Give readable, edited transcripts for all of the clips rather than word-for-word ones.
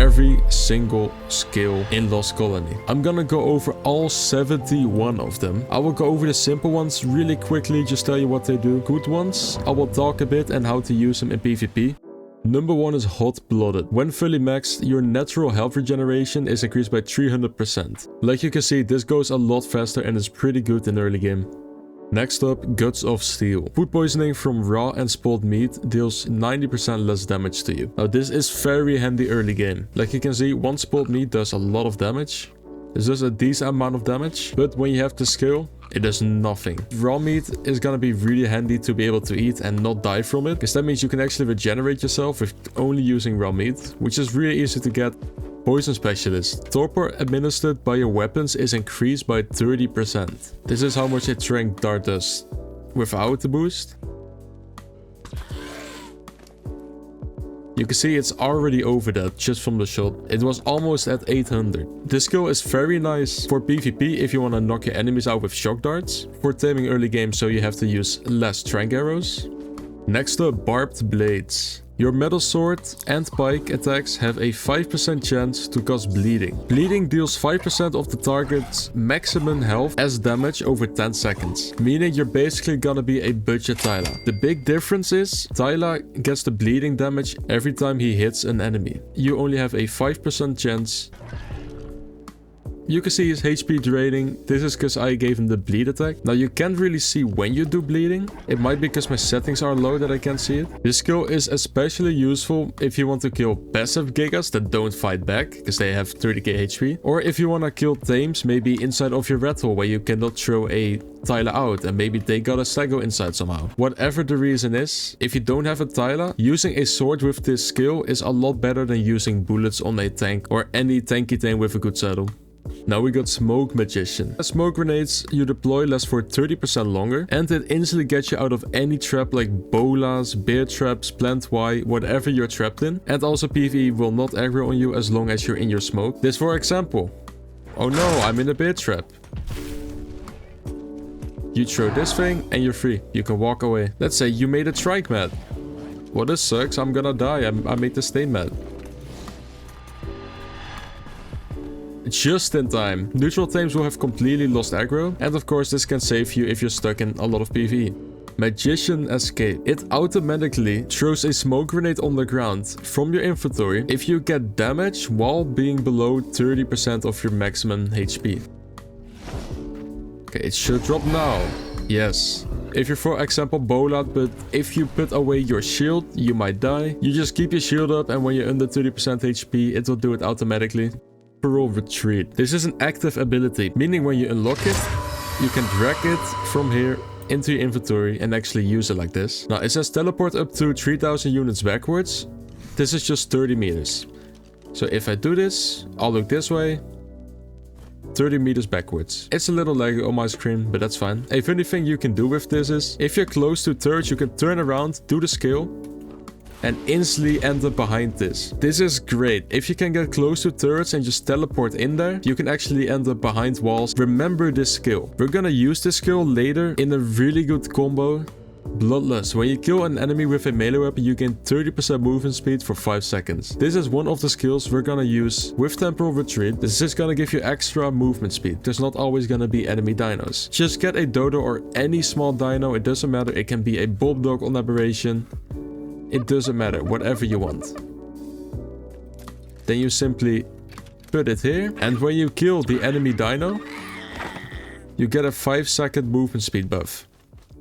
every single skill in Lost Colony. I'm gonna go over all 71 of them. I will go over the simple ones really quickly, just tell you what they do. Good ones, I will talk a bit and how to use them in PvP. Number 1 is Hot-Blooded. When fully maxed, your natural health regeneration is increased by 300%. Like you can see, this goes a lot faster and is pretty good in early game. Next up, Guts of Steel. Food poisoning from raw and spoiled meat deals 90% less damage to you. Now this is very handy early game. Like you can see, one spoiled meat does a lot of damage. This does a decent amount of damage, but when you have the skill, it does nothing. Raw meat is gonna be really handy to be able to eat and not die from it, because that means you can actually regenerate yourself with only using raw meat, which is really easy to get. Poison Specialist. Torpor administered by your weapons is increased by 30%. This is how much a Trank Dart does without the boost. You can see it's already over that just from the shot. It was almost at 800. This skill is very nice for PvP if you want to knock your enemies out with shock darts. For taming early game, so you have to use less trank arrows. Next up, Barbed Blades. Your metal sword and pike attacks have a 5% chance to cause bleeding. Bleeding deals 5% of the target's maximum health as damage over 10 seconds, meaning you're basically gonna be a budget Tyler. The big difference is Tyler gets the bleeding damage every time he hits an enemy. You only have a 5% chance. You can see his HP draining. This is because I gave him the bleed attack. Now you can't really see when you do bleeding. It might be because my settings are low that I can't see it. This skill is especially useful if you want to kill passive gigas that don't fight back because they have 30k HP. Or if you want to kill tames maybe inside of your red hole where you cannot throw a Tyler out and maybe they got a Stego inside somehow. Whatever the reason is, if you don't have a Tyler, using a sword with this skill is a lot better than using bullets on a tank or any tanky thing with a good saddle. Now we got Smoke Magician. Smoke grenades you deploy last for 30% longer and it instantly gets you out of any trap like bolas, bear traps, plant Y, whatever you're trapped in. And also PvE will not aggro on you as long as you're in your smoke. This for example. Oh no, I'm in a bear trap. You throw this thing and you're free. You can walk away. Let's say you made a trike mad. Well, this sucks. I'm gonna die. I made the stain mad. Just in time. Neutral tames will have completely lost aggro, and of course this can save you if you're stuck in a lot of PvE. Magician Escape. It automatically throws a smoke grenade on the ground from your inventory if you get damage while being below 30% of your maximum HP. Okay, it should drop now. Yes. If you're for example Bolad, but if you put away your shield, you might die. You just keep your shield up and when you're under 30% HP, it will do it automatically. Temporal Retreat. This is an active ability, meaning when you unlock it, you can drag it from here into your inventory and actually use it like this. Now it says teleport up to 3000 units backwards. This is just 30 meters. So if I do this, I'll look this way, 30 meters backwards. It's a little laggy on my screen, but that's fine. A funny thing you can do with this is, if you're close to turrets, you can turn around, do the skill, and instantly end up behind this. This is great. If you can get close to turrets and just teleport in there, you can actually end up behind walls. Remember this skill. We're gonna use this skill later in a really good combo. Bloodlust. When you kill an enemy with a melee weapon, you gain 30% movement speed for 5 seconds. This is one of the skills we're gonna use with Temporal Retreat. This is gonna give you extra movement speed. There's not always gonna be enemy dinos. Just get a dodo or any small dino. It doesn't matter. It can be a bulldog on aberration. It doesn't matter, whatever you want. Then you simply put it here. And when you kill the enemy dino, you get a 5-second movement speed buff.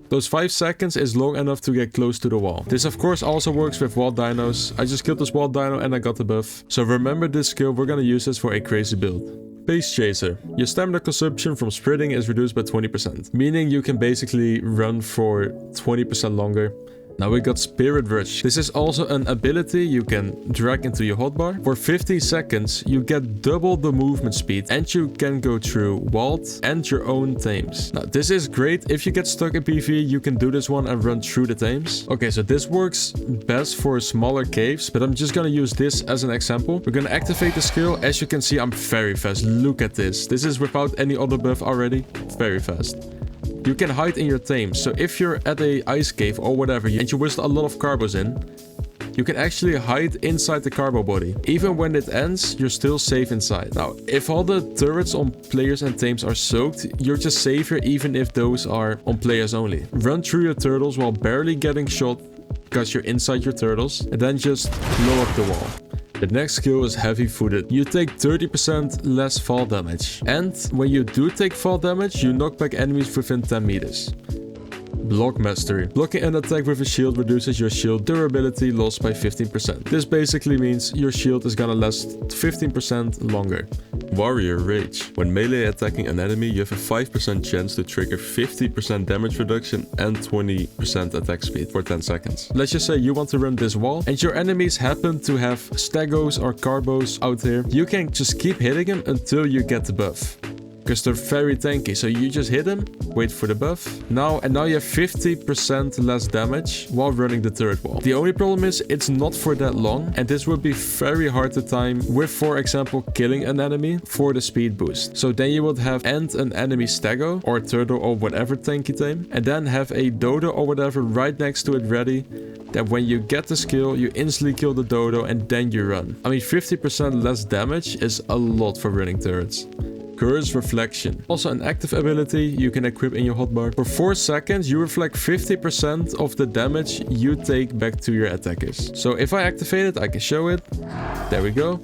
Those 5 seconds is long enough to get close to the wall. This of course also works with wild dinos. I just killed this wild dino and I got the buff. So remember this skill, we're gonna use this for a crazy build. Pace Chaser. Your stamina consumption from sprinting is reduced by 20%. Meaning you can basically run for 20% longer. Now we got Spirit Rush. This is also an ability you can drag into your hotbar. For 15 seconds, you get double the movement speed and you can go through wild and your own tames. Now this is great. If you get stuck in PvE, you can do this one and run through the tames. Okay, so this works best for smaller caves, but I'm just gonna use this as an example. We're gonna activate the skill. As you can see, I'm very fast. Look at this. This is without any other buff already. Very fast. You can hide in your tames. So if you're at a ice cave or whatever and you whistle a lot of carbos in, you can actually hide inside the carbo body. Even when it ends, you're still safe inside. Now, if all the turrets on players and tames are soaked, you're just safer even if those are on players only. Run through your turtles while barely getting shot because you're inside your turtles, and then just blow up the wall. The next skill is heavy footed. You take 30% less fall damage. And when you do take fall damage, you knock back enemies within 10 meters. Block Mastery. Blocking an attack with a shield reduces your shield durability loss by 15%. This basically means your shield is gonna last 15% longer. Warrior Rage. When melee attacking an enemy, you have a 5% chance to trigger 50% damage reduction and 20% attack speed for 10 seconds. Let's just say you want to run this wall and your enemies happen to have Stegos or Carbos out there. You can just keep hitting them until you get the buff. Because they're very tanky, so you just hit them, wait for the buff. Now you have 50% less damage while running the turret wall. The only problem is it's not for that long, and this would be very hard to time with, for example, killing an enemy for the speed boost. So then you would have end an enemy stego or turtle or whatever tanky tame, and then have a dodo or whatever right next to it ready. That when you get the skill, you instantly kill the dodo and then you run. I mean, 50% less damage is a lot for running turrets. Curse Reflection. Also an active ability you can equip in your hotbar. For 4 seconds, you reflect 50% of the damage you take back to your attackers. So if I activate it, I can show it. There we go.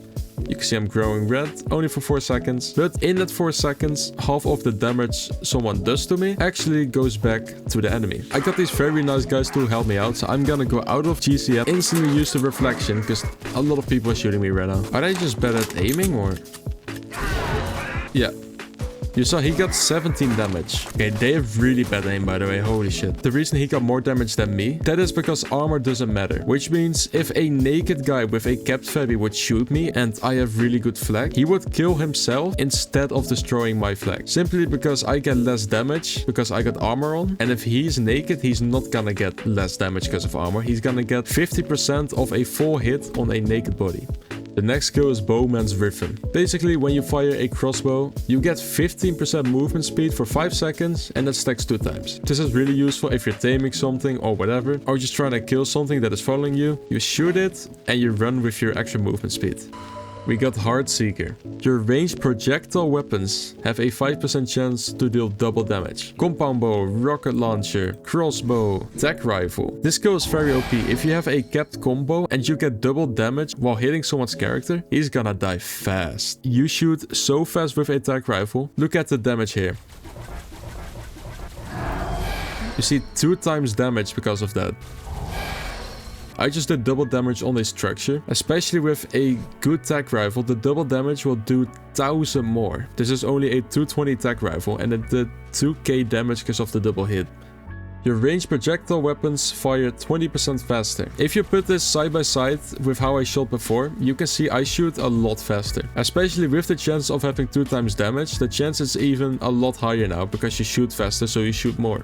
You can see I'm growing red, only for 4 seconds. But in that 4 seconds, half of the damage someone does to me actually goes back to the enemy. I got these very nice guys to help me out, so I'm gonna go out of GCF, instantly use the reflection, because a lot of people are shooting me right now. Are they just bad at aiming, or... Yeah. You saw he got 17 damage. Okay, they have really bad aim, by the way. Holy shit. The reason he got more damage than me, that is because armor doesn't matter. Which means if a naked guy with a capped Febby would shoot me and I have really good flag, he would kill himself instead of destroying my flag. Simply because I get less damage because I got armor on. And if he's naked, he's not gonna get less damage because of armor. He's gonna get 50% of a full hit on a naked body. The next skill is Bowman's Rhythm. Basically, when you fire a crossbow, you get 15% movement speed for 5 seconds and that stacks 2 times. This is really useful if you're taming something or whatever, or just trying to kill something that is following you. You shoot it and you run with your extra movement speed. We got Heartseeker. Your ranged projectile weapons have a 5% chance to deal double damage. Compound bow, rocket launcher, crossbow, tac rifle. This skill is very OP. If you have a capped combo and you get double damage while hitting someone's character, he's gonna die fast. You shoot so fast with a tac rifle. Look at the damage here. You see 2 times damage because of that. I just did double damage on a structure. Especially with a good tac rifle, the double damage will do 1000 more. This is only a 220 tac rifle and it did 2k damage because of the double hit. Your ranged projectile weapons fire 20% faster. If you put this side by side with how I shot before, you can see I shoot a lot faster. Especially with the chance of having 2 times damage, the chance is even a lot higher now because you shoot faster, so you shoot more.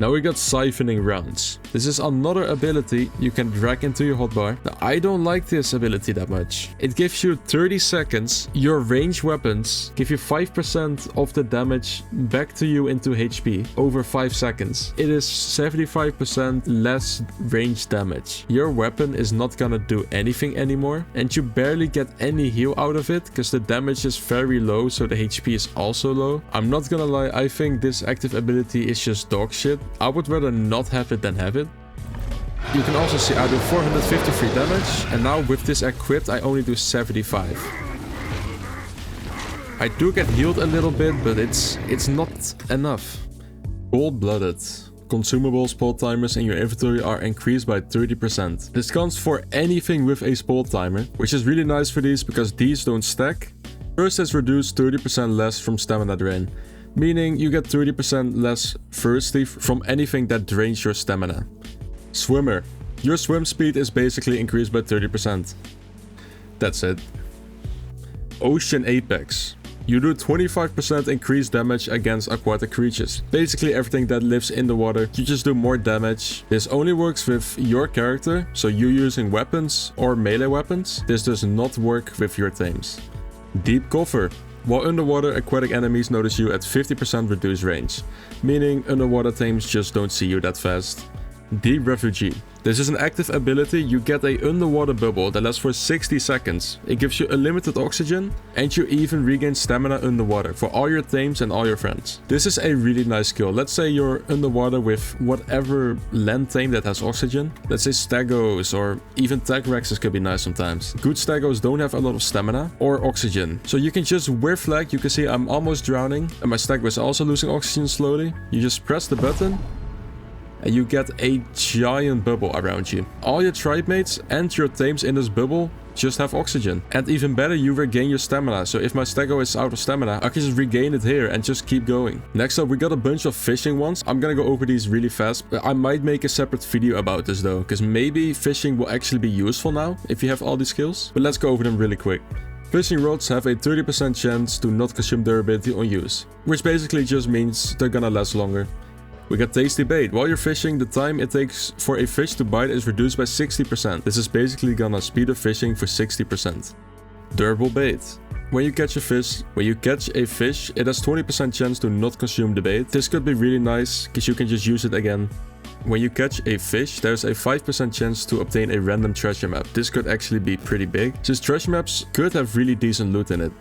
Now we got Siphoning Rounds. This is another ability you can drag into your hotbar. Now I don't like this ability that much. It gives you 30 seconds. Your ranged weapons give you 5% of the damage back to you into HP over 5 seconds. It is 75% less range damage. Your weapon is not gonna do anything anymore and you barely get any heal out of it because the damage is very low, so the HP is also low. I'm not gonna lie, I think this active ability is just dog shit. I would rather not have it than have it. You can also see I do 453 damage, and now with this equipped I only do 75. I do get healed a little bit, but it's not enough. Cold-blooded. Consumable spot timers in your inventory are increased by 30%. This counts for anything with a spot timer, which is really nice for these because these don't stack. First is reduced 30% less from stamina drain. Meaning you get 30% less thirsty from anything that drains your stamina. Swimmer. Your swim speed is basically increased by 30%. That's it. Ocean Apex. You do 25% increased damage against aquatic creatures. Basically everything that lives in the water, you just do more damage. This only works with your character, so you using weapons or melee weapons. This does not work with your tames. Deep Cover. While underwater, aquatic enemies notice you at 50% reduced range, meaning underwater tames just don't see you that fast. The Refugee. This is an active ability. You get a underwater bubble that lasts for 60 seconds. It gives you unlimited oxygen, and you even regain stamina underwater for all your tames and all your friends. This is a really nice skill. Let's say you're underwater with whatever land tame that has oxygen. Let's say Stegos or even Tagrexes could be nice sometimes. Good Stegos don't have a lot of stamina or oxygen. So you can just whiff flag. You can see I'm almost drowning and my Stego is also losing oxygen slowly. You just press the button and you get a giant bubble around you. All your tribe mates and your tames in this bubble just have oxygen. And even better, you regain your stamina. So if my Stego is out of stamina, I can just regain it here and just keep going. Next up, we got a bunch of fishing ones. I'm gonna go over these really fast. I might make a separate video about this though, because maybe fishing will actually be useful now if you have all these skills. But let's go over them really quick. Fishing rods have a 30% chance to not consume durability on use, which basically just means they're gonna last longer. We got tasty bait. While you're fishing, the time it takes for a fish to bite is reduced by 60%. This is basically gonna speed up fishing for 60%. Durable bait. When you catch a fish, it has 20% chance to not consume the bait. This could be really nice, because you can just use it again. When you catch a fish, there's a 5% chance to obtain a random treasure map. This could actually be pretty big, since treasure maps could have really decent loot in it.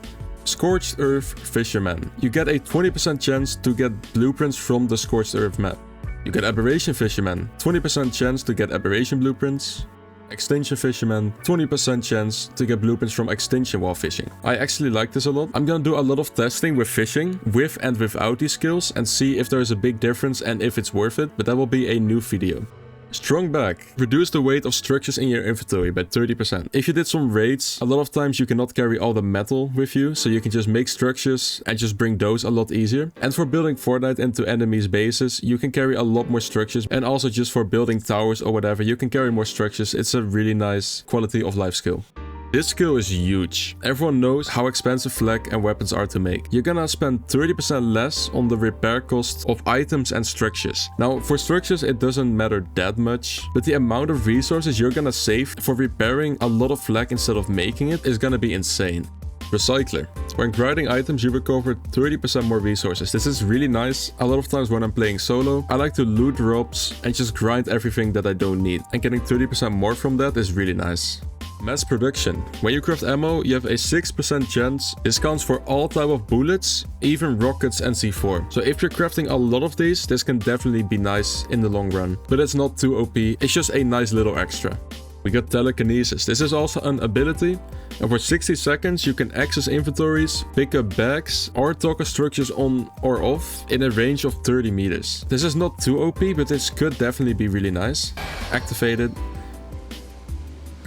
Scorched Earth Fisherman. You get a 20% chance to get blueprints from the Scorched Earth map. You get Aberration Fisherman. 20% chance to get Aberration blueprints. Extinction Fisherman. 20% chance to get blueprints from Extinction while fishing. I actually like this a lot. I'm gonna do a lot of testing with fishing, with and without these skills, and see if there's a big difference and if it's worth it, but that will be a new video. Strong Bag. Reduce the weight of structures in your inventory by 30%. If you did some raids, a lot of times you cannot carry all the metal with you, so you can just make structures and just bring those a lot easier. And for building Fortnite into enemies' bases, you can carry a lot more structures, and also just for building towers or whatever, you can carry more structures. It's a really nice quality of life skill. This skill is huge. Everyone knows how expensive flag and weapons are to make. You're gonna spend 30% less on the repair cost of items and structures. Now, for structures, it doesn't matter that much, but the amount of resources you're gonna save for repairing a lot of flag instead of making it is gonna be insane. Recycler. When grinding items, you recover 30% more resources. This is really nice. A lot of times when I'm playing solo, I like to loot drops and just grind everything that I don't need. And getting 30% more from that is really nice. Mass production. When you craft ammo, you have a 6% chance. This counts for all type of bullets, even rockets and C4. So if you're crafting a lot of these, this can definitely be nice in the long run. But it's not too OP, it's just a nice little extra. We got Telekinesis. This is also an ability, and for 60 seconds you can access inventories, pick up bags, or toggle structures on or off in a range of 30 meters. This is not too OP, but this could definitely be really nice. Activated.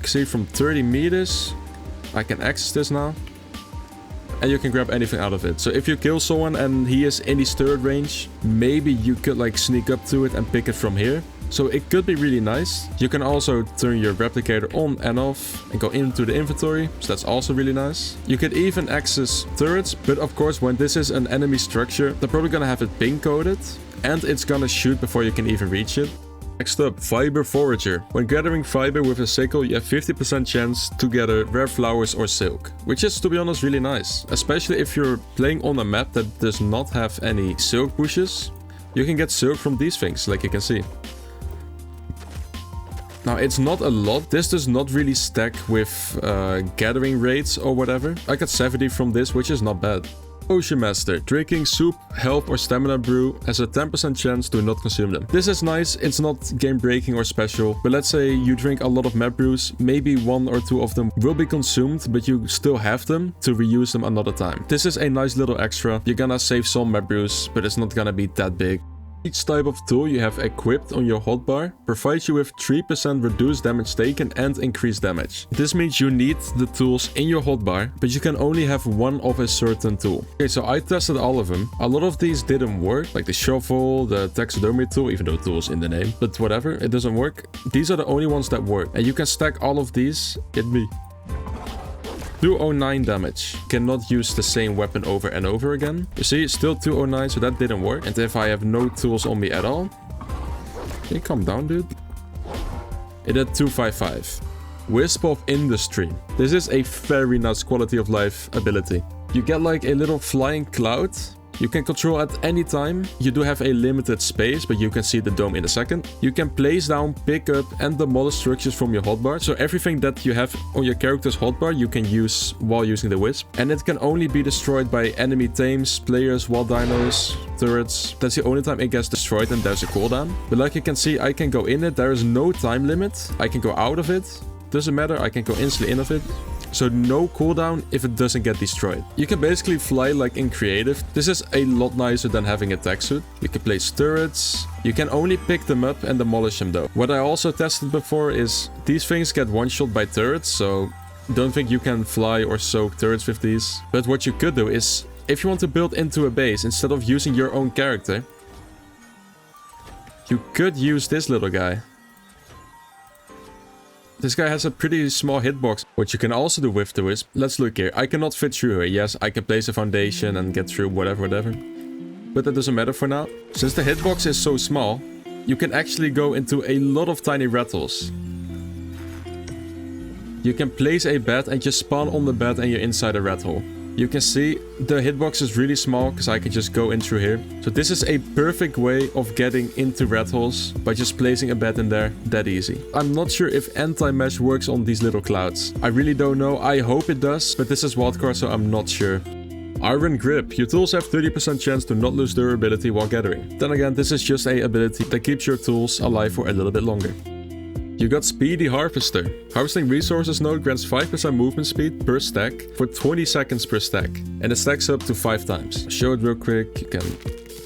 See, from 30 meters I can access this now, and you can grab anything out of it. So if you kill someone and he is in the third range, maybe you could like sneak up to it and pick it from here. So it could be really nice. You can also turn your replicator on and off and go into the inventory, so that's also really nice. You could even access turrets, but of course when this is an enemy structure, they're probably gonna have it ping coded, and it's gonna shoot before you can even reach it. Next up, Fiber Forager. When gathering fiber with a sickle, you have 50% chance to gather rare flowers or silk, which is, to be honest, really nice. Especially if you're playing on a map that does not have any silk bushes, you can get silk from these things, like you can see. Now, it's not a lot. This does not really stack with gathering rates or whatever. I got 70 from this, which is not bad. Ocean Master. Drinking soup, health or stamina brew has a 10% chance to not consume them. This is nice. It's not game breaking or special, but let's say you drink a lot of map brews, maybe 1 or 2 of them will be consumed, but you still have them to reuse them another time. This is a nice little extra. You're gonna save some map brews, but it's not gonna be that big. Each type of tool you have equipped on your hotbar provides you with 3% reduced damage taken and increased damage. This means you need the tools in your hotbar, but you can only have one of a certain tool. Okay, so I tested all of them. A lot of these didn't work, like the shovel, the taxidermy tool, even though tool's in the name, but whatever, it doesn't work. These are the only ones that work, and you can stack all of these. Hit me. 209 damage. Cannot use the same weapon over and over again. You see, it's still 209, so that didn't work. And if I have no tools on me at all... Can you calm down, dude? It had 255. Wisp of Industry. This is a very nice quality of life ability. You get like a little flying cloud You can control at any time. You do have a limited space, but you can see the dome in a second. You can place down, pick up, and demolish structures from your hotbar. So everything that you have on your character's hotbar, you can use while using the Wisp. And it can only be destroyed by enemy tames, players, wild dinos, turrets. That's the only time it gets destroyed, and there's a cooldown. But like you can see, I can go in it. There is no time limit. I can go out of it. Doesn't matter. I can go instantly in of it. So no cooldown if it doesn't get destroyed. You can basically fly like in creative. This is a lot nicer than having a tech suit. You can place turrets. You can only pick them up and demolish them though. What I also tested before is these things get one-shot by turrets, so don't think you can fly or soak turrets with these. But what you could do is, if you want to build into a base, instead of using your own character, you could use this little guy. This guy has a pretty small hitbox. What you can also do with the Wisp, let's look here. I cannot fit through here. Yes, I can place a foundation and get through whatever. But that doesn't matter for now. Since the hitbox is so small, you can actually go into a lot of tiny rattles. You can place a bed and just spawn on the bed and you're inside a rat hole. You can see the hitbox is really small because I can just go in through here. So this is a perfect way of getting into rat holes by just placing a bed in there, that easy. I'm not sure if anti-mesh works on these little clouds. I really don't know. I hope it does, but this is wildcard, so I'm not sure. Iron Grip. Your tools have 30% chance to not lose durability while gathering. Then again, this is just a ability that keeps your tools alive for a little bit longer. You got Speedy Harvester. Harvesting Resources node grants 5% movement speed per stack for 20 seconds per stack. And it stacks up to 5 times. Show it real quick. You can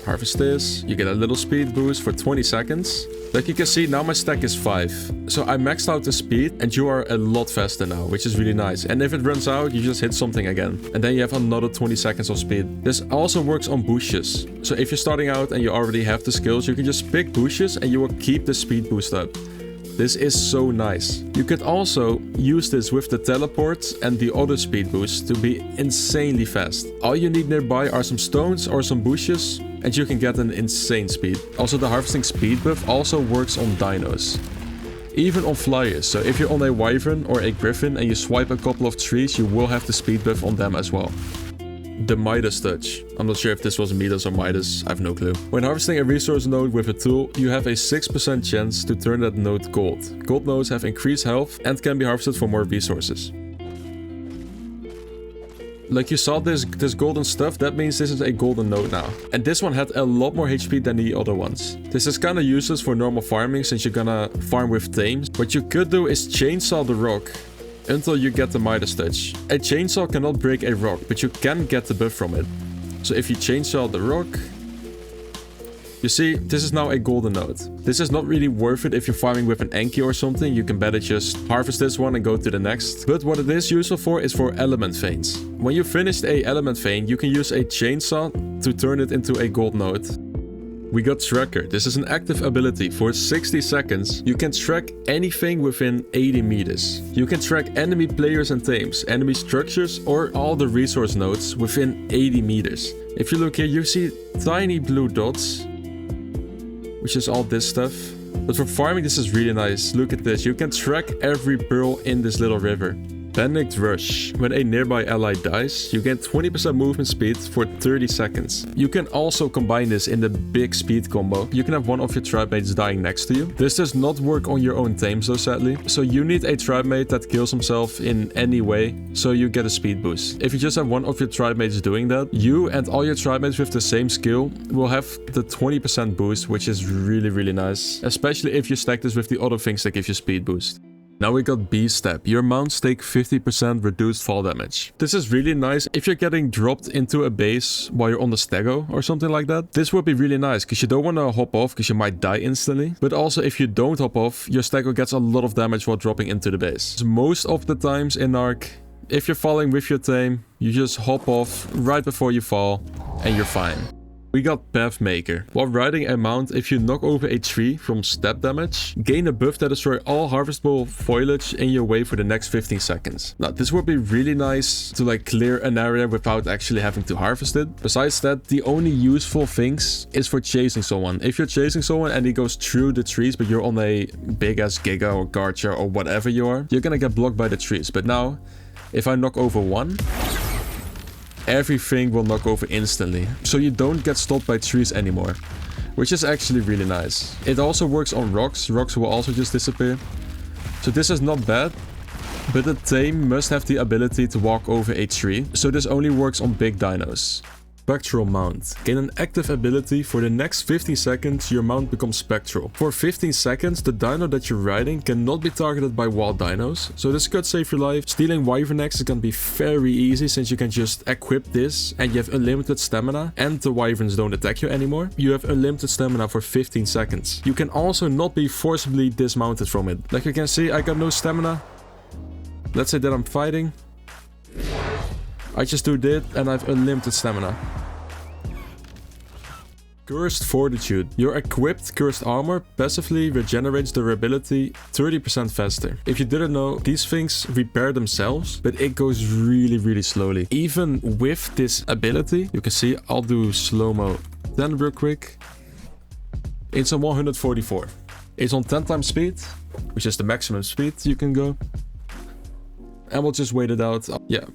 harvest this. You get a little speed boost for 20 seconds. Like you can see, now my stack is 5. So I maxed out the speed and you are a lot faster now, which is really nice. And if it runs out, you just hit something again. And then you have another 20 seconds of speed. This also works on bushes. So if you're starting out and you already have the skills, you can just pick bushes and you will keep the speed boost up. This is so nice. You could also use this with the teleports and the other speed boost to be insanely fast. All you need nearby are some stones or some bushes and you can get an insane speed. Also, the harvesting speed buff also works on dinos. Even on flyers, so if you're on a wyvern or a griffin and you swipe a couple of trees, you will have the speed buff on them as well. The Midas Touch. I'm not sure if this was Midas or Midas, I have no clue. When harvesting a resource node with a tool, you have a 6% chance to turn that node gold. Gold nodes have increased health and can be harvested for more resources. Like you saw this golden stuff, that means this is a golden node now. And this one had a lot more HP than the other ones. This is kinda useless for normal farming since you're gonna farm with tames. What you could do is chainsaw the rock until you get the Midas Touch. A chainsaw cannot break a rock, but you can get the buff from it. So if you chainsaw the rock, you see, this is now a golden node. This is not really worth it if you're farming with an Enki or something. You can better just harvest this one and go to the next. But what it is useful for is for element veins. When you finished a element vein, you can use a chainsaw to turn it into a gold node. We got Tracker. This is an active ability. For 60 seconds, you can track anything within 80 meters. You can track enemy players and tames, enemy structures, or all the resource nodes within 80 meters. If you look here, you see tiny blue dots, which is all this stuff. But for farming, this is really nice. Look at this. You can track every pearl in this little river. Panicked Rush. When a nearby ally dies, you gain 20% movement speed for 30 seconds. You can also combine this in the big speed combo. You can have one of your tribe mates dying next to you. This does not work on your own tames though, sadly. So you need a tribe mate that kills himself in any way, so you get a speed boost. If you just have one of your tribe mates doing that, you and all your tribe mates with the same skill will have the 20% boost, which is really, really nice. Especially if you stack this with the other things that give you speed boost. Now we got B-Step. Your mounts take 50% reduced fall damage. This is really nice if you're getting dropped into a base while you're on the stego or something like that. This would be really nice because you don't want to hop off because you might die instantly. But also if you don't hop off, your stego gets a lot of damage while dropping into the base. Most of the times in Ark, if you're falling with your tame, you just hop off right before you fall and you're fine. We got Path Maker. While riding a mount, if you knock over a tree from step damage, gain a buff that destroys all harvestable foliage in your way for the next 15 seconds. Now, this would be really nice to like clear an area without actually having to harvest it. Besides that, the only useful things is for chasing someone. If you're chasing someone and he goes through the trees, but you're on a big ass Giga or Garcha or whatever you are, you're gonna get blocked by the trees. But now, if I knock over one, everything will knock over instantly. So you don't get stopped by trees anymore, which is actually really nice. It also works on rocks. Rocks will also just disappear. So this is not bad. But the tame must have the ability to walk over a tree, so this only works on big dinos. Spectral Mount. Gain an active ability. For the next 15 seconds, your mount becomes spectral. For 15 seconds, the dino that you're riding cannot be targeted by wild dinos, so this could save your life. Stealing Wyvern eggs is gonna be very easy since you can just equip this and you have unlimited stamina and the Wyverns don't attack you anymore. You have unlimited stamina for 15 seconds. You can also not be forcibly dismounted from it. Like you can see, I got no stamina. Let's say that I'm fighting. I just do that and I have unlimited stamina. Cursed Fortitude. Your equipped cursed armor passively regenerates durability 30% faster. If you didn't know, these things repair themselves, but it goes really slowly. Even with this ability, you can see I'll do slow-mo then real quick. It's on 144. It's on 10 times speed, which is the maximum speed you can go. And we'll just wait it out. Yeah.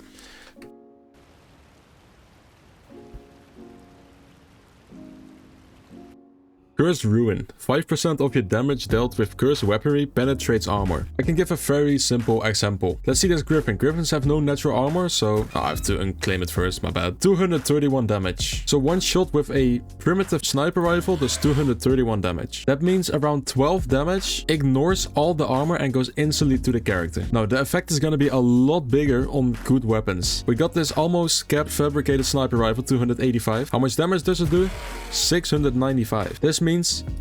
Cursed Ruin. 5% of your damage dealt with cursed weaponry penetrates armor. I can give a very simple example. Let's see this Griffin. Griffins have no natural armor, so I have to unclaim it first, my bad. 231 damage. So one shot with a primitive sniper rifle does 231 damage. That means around 12 damage ignores all the armor and goes instantly to the character. Now the effect is gonna be a lot bigger on good weapons. We got this almost capped fabricated sniper rifle, 285. How much damage does it do? 695. This means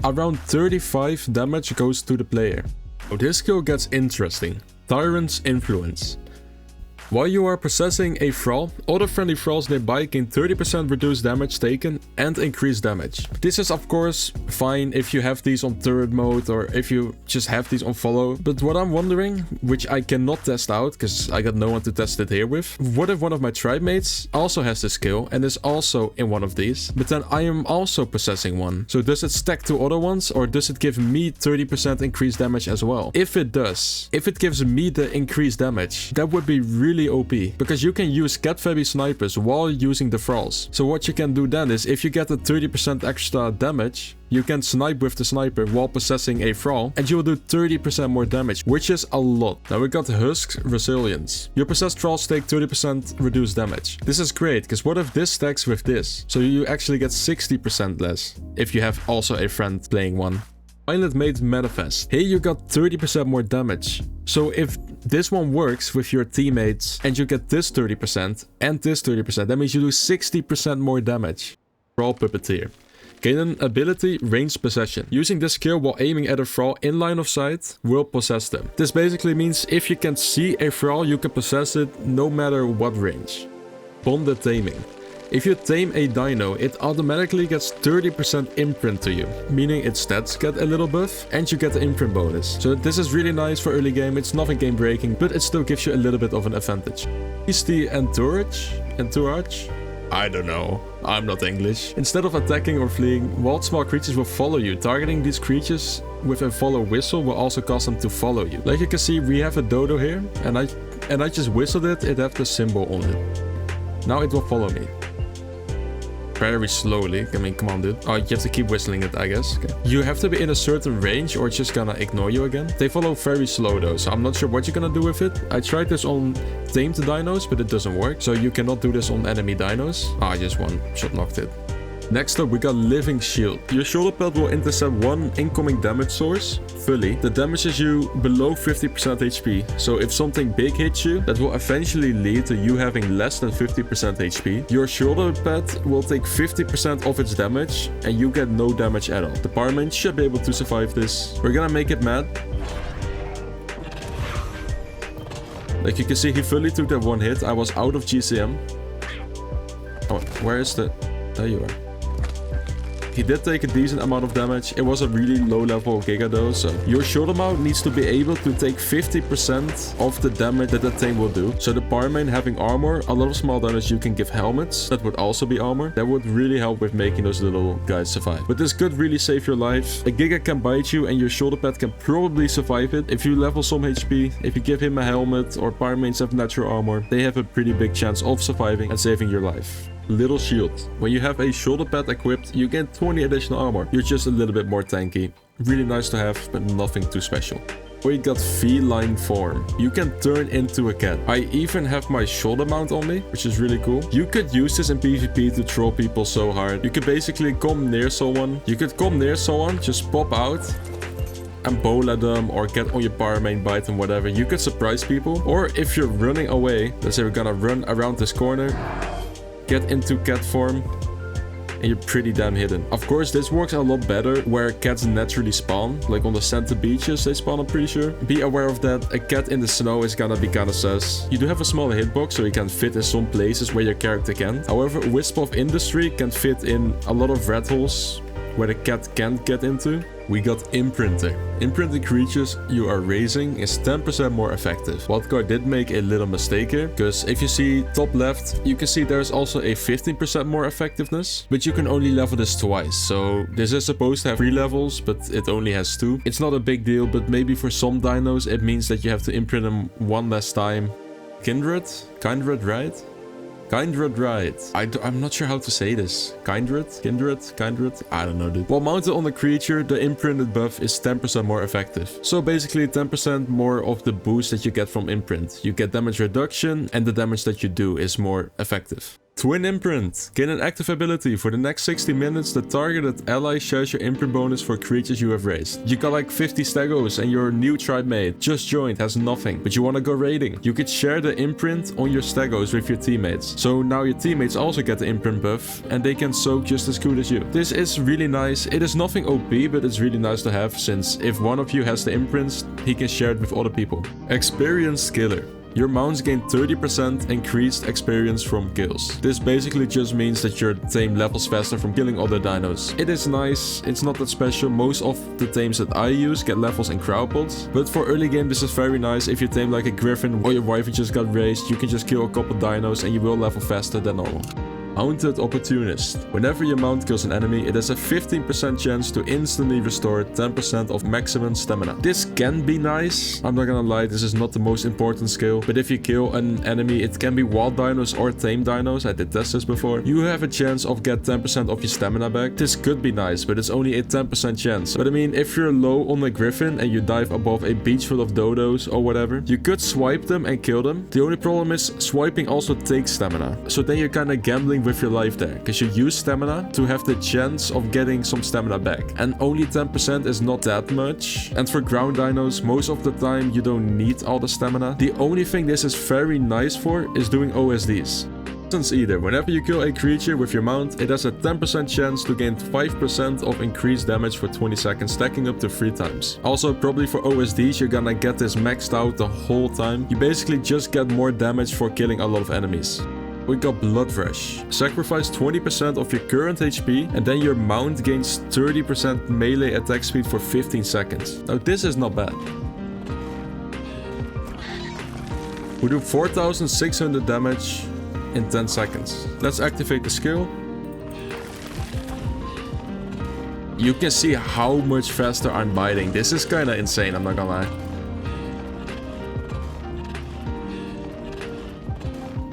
around 35 damage goes to the player. Oh, this skill gets interesting. Tyrant's Influence. While you are possessing a Thrall, other friendly Thralls nearby gain 30% reduced damage taken and increased damage. This is of course fine if you have these on turret mode or if you just have these on follow. But what I'm wondering, which I cannot test out because I got no one to test it here with, what if one of my tribe mates also has this skill and is also in one of these, but then I am also possessing one. So does it stack to other ones or does it give me 30% increased damage as well? If it does, if it gives me the increased damage, that would be really OP, because you can use cat-fabby snipers while using the Thralls. So what you can do then is, if you get a 30% extra damage, you can snipe with the sniper while possessing a Thrall, and you will do 30% more damage, which is a lot. Now we got Husk's Resilience. Your possessed Thralls take 30% reduced damage. This is great, because what if this stacks with this? So you actually get 60% less, if you have also a friend playing one. Violet Mate Manifest. Here you got 30% more damage. So if this one works with your teammates and you get this 30% and this 30%, that means you do 60% more damage. Thrall Puppeteer. Gain an ability, Ranged Possession. Using this skill while aiming at a Thrall in line of sight will possess them. This basically means if you can see a Thrall, you can possess it no matter what range. Bonded Taming. If you tame a dino, it automatically gets 30% imprint to you, meaning its stats get a little buff and you get the imprint bonus. So this is really nice for early game. It's nothing game breaking, but it still gives you a little bit of an advantage. Is the Entourage? I don't know. I'm not English. Instead of attacking or fleeing, wild small creatures will follow you. Targeting these creatures with a follow whistle will also cause them to follow you. Like you can see, we have a dodo here, and I just whistled it. It has the symbol on it. Now it will follow me. Very slowly. I mean, come on, dude. Oh, you have to keep whistling it, I guess. Okay. You have to be in a certain range or it's just gonna ignore you again. They follow very slow though, so I'm not sure what you're gonna do with it. I tried this on tamed dinos, but it doesn't work. So you cannot do this on enemy dinos. I just one shot knocked it. Next up, we got Living Shield. Your shoulder pad will intercept one incoming damage source fully that damages you below 50% HP. So if something big hits you, that will eventually lead to you having less than 50% HP. Your shoulder pad will take 50% of its damage and you get no damage at all. The power main should be able to survive this. We're gonna make it mad. Like you can see, he fully took that one hit. I was out of GCM. Oh, where is the... There you are. He did take a decent amount of damage. It was a really low level Giga though, so your shoulder mount needs to be able to take 50% of the damage that tame will do. So the power main having armor, a lot of small damage, you can give helmets. That would also be armor. That would really help with making those little guys survive. But this could really save your life. A Giga can bite you and your shoulder pad can probably survive it. If you level some HP, if you give him a helmet or power mains have natural armor, they have a pretty big chance of surviving and saving your life. Little shield. When you have a shoulder pad equipped, you get 20 additional armor. You're just a little bit more tanky. Really nice to have, but nothing too special. We got feline form. You can turn into a cat. I even have my shoulder mount on me, which is really cool. You could use this in PvP to troll people so hard. You could basically come near someone. Just pop out and bowl at them or get on your power main, bite them, whatever. You could surprise people. Or if you're running away, let's say we're gonna run around this corner, get into cat form, and you're pretty damn hidden. Of course, this works a lot better where cats naturally spawn. Like on the center beaches, they spawn, I'm pretty sure. Be aware of that. A cat in the snow is gonna be kinda sus. You do have a smaller hitbox, so you can fit in some places where your character can't. However, Wisp of Industry can fit in a lot of rat holes where the cat can't get into. We got Imprinter. Imprinted creatures you are raising is 10% more effective. Wildcard did make a little mistake here, because if you see top left, you can see there's also a 15% more effectiveness, but you can only level this twice. So this is supposed to have 3 levels, but it only has 2. It's not a big deal, but maybe for some dinos, it means that you have to imprint them 1 less time. Kindred, right? Kindred, right. I'm not sure how to say this. Kindred? I don't know, dude. While mounted on the creature, the imprinted buff is 10% more effective. So basically 10% more of the boost that you get from imprint. You get damage reduction and the damage that you do is more effective. Twin Imprint. Gain an active ability. For the next 60 minutes, the targeted ally shares your imprint bonus for creatures you have raised. You got like 50 stegos and your new tribe mate just joined, has nothing, but you want to go raiding. You could share the imprint on your stegos with your teammates. So now your teammates also get the imprint buff and they can soak just as good as you. This is really nice. It is nothing OP, but it's really nice to have, since if one of you has the imprints, he can share it with other people. Experienced Killer. Your mounts gain 30% increased experience from kills. This basically just means that your tame levels faster from killing other dinos. It is nice, it's not that special. Most of the tames that I use get levels in crowdpods, but for early game this is very nice. If you tame like a griffin or your wife just got raised, you can just kill a couple dinos and you will level faster than normal. Mounted Opportunist. Whenever your mount kills an enemy, it has a 15% chance to instantly restore 10% of maximum stamina. This can be nice. I'm not gonna lie, this is not the most important skill, but if you kill an enemy, it can be wild dinos or tame dinos, I did test this before, you have a chance of get 10% of your stamina back. This could be nice, but it's only a 10% chance. But I mean, if you're low on a griffin and you dive above a beach full of dodos or whatever, you could swipe them and kill them. The only problem is swiping also takes stamina. So then you're kind of gambling with your life there, because you use stamina to have the chance of getting some stamina back, and only 10% is not that much. And for ground dinos, most of the time you don't need all the stamina. The only thing this is very nice for is doing OSDs. Either whenever you kill a creature with your mount, it has a 10% chance to gain 5% of increased damage for 20 seconds, stacking up to 3 times. Also, probably for OSDs, you're gonna get this maxed out the whole time. You basically just get more damage for killing a lot of enemies. We got Blood Rush. Sacrifice 20% of your current HP and then your mount gains 30% melee attack speed for 15 seconds. Now this is not bad. We do 4600 damage in 10 seconds. Let's activate the skill. You can see how much faster I'm biting. This is kinda insane, I'm not gonna lie.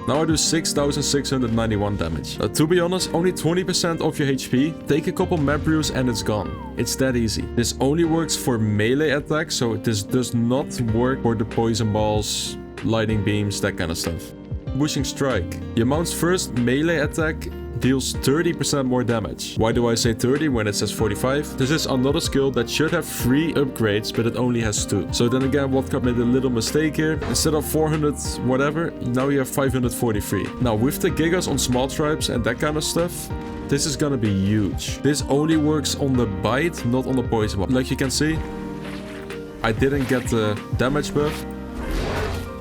Now I do 6691 damage. To be honest, only 20% of your HP. Take a couple map brews and it's gone. It's that easy. This only works for melee attacks, so this does not work for the poison balls, lightning beams, that kind of stuff. Pushing Strike. Your mount's first melee attack deals 30% more damage. Why do I say 30 when it says 45? This is another skill that should have 3 upgrades, but it only has 2. So then again, Wildcard made a little mistake here. Instead of 400 whatever, now you have 543. Now with the gigas on small tribes and that kind of stuff, this is gonna be huge. This only works on the bite, not on the poison buff. Like you can see, I didn't get the damage buff,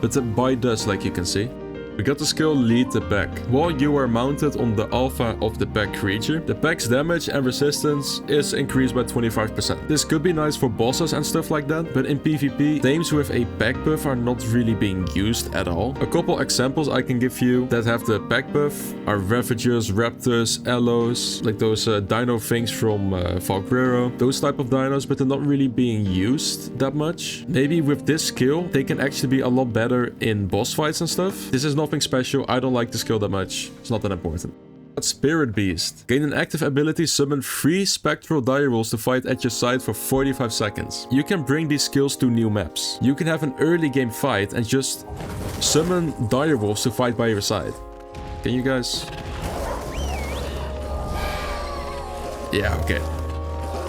but the bite does, like you can see. We got the skill Lead the Pack. While you are mounted on the alpha of the pack creature, the pack's damage and resistance is increased by 25%. This could be nice for bosses and stuff like that, but in PvP, tames with a pack buff are not really being used at all. A couple examples I can give you that have the pack buff are Ravagers, Raptors, Allos, like those dino things from Valkyrie, those type of dinos, but they're not really being used that much. Maybe with this skill, they can actually be a lot better in boss fights and stuff. This is nothing special. I don't like the skill that much. It's not that important. Spirit Beast. Gain an active ability, summon 3 spectral direwolves to fight at your side for 45 seconds. You can bring these skills to new maps. You can have an early game fight and just summon direwolves to fight by your side. Can you guys... Yeah, okay.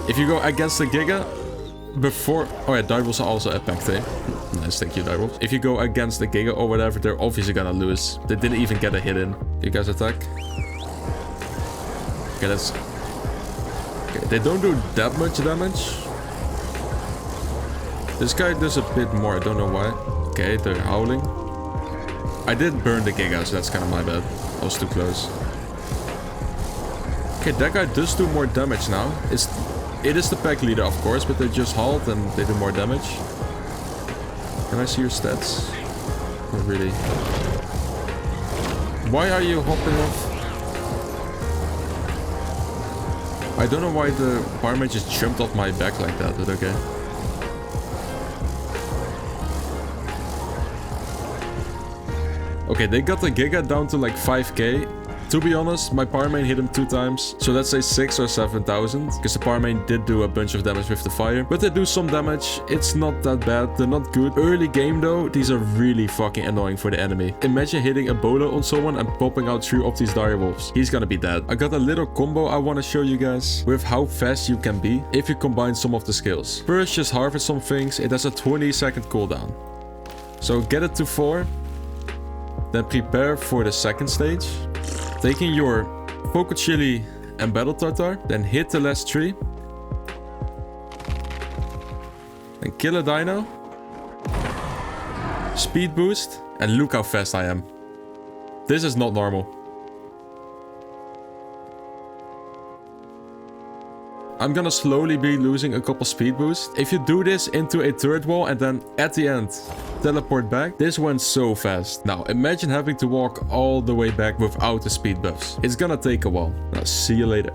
If you go against the Giga, before... Oh yeah, direwolves are also attacked, eh? Nice, thank you, direwolves. If you go against the Giga or whatever, they're obviously gonna lose. They didn't even get a hit in. You guys attack? Okay, that's... Okay, they don't do that much damage. This guy does a bit more, I don't know why. Okay, they're howling. I did burn the Giga, so that's kind of my bad. I was too close. Okay, that guy does do more damage now. It is the pack leader, of course, but they just halt and they do more damage. Can I see your stats? Not really. Why are you hopping off? I don't know why the barman just jumped off my back like that, but okay. Okay, they got the Giga down to like 5k. To be honest, my Parmain hit him 2 times, so let's say 6 or 7,000, because the Parmain did do a bunch of damage with the fire, but they do some damage. It's not that bad, they're not good. Early game though, these are really fucking annoying for the enemy. Imagine hitting a bolo on someone and popping out 3 of these direwolves. He's gonna be dead. I got a little combo I want to show you guys with how fast you can be if you combine some of the skills. First, just harvest some things. It has a 20-second cooldown. So get it to 4, then prepare for the second stage. Taking your Poco Chili and Battle Tartar, then hit the last 3. Then kill a dino. Speed boost, and look how fast I am. This is not normal. I'm gonna slowly be losing a couple speed boosts. If you do this into a turret wall and then at the end teleport back, this went so fast. Now imagine having to walk all the way back without the speed buffs. It's gonna take a while. Now see you later.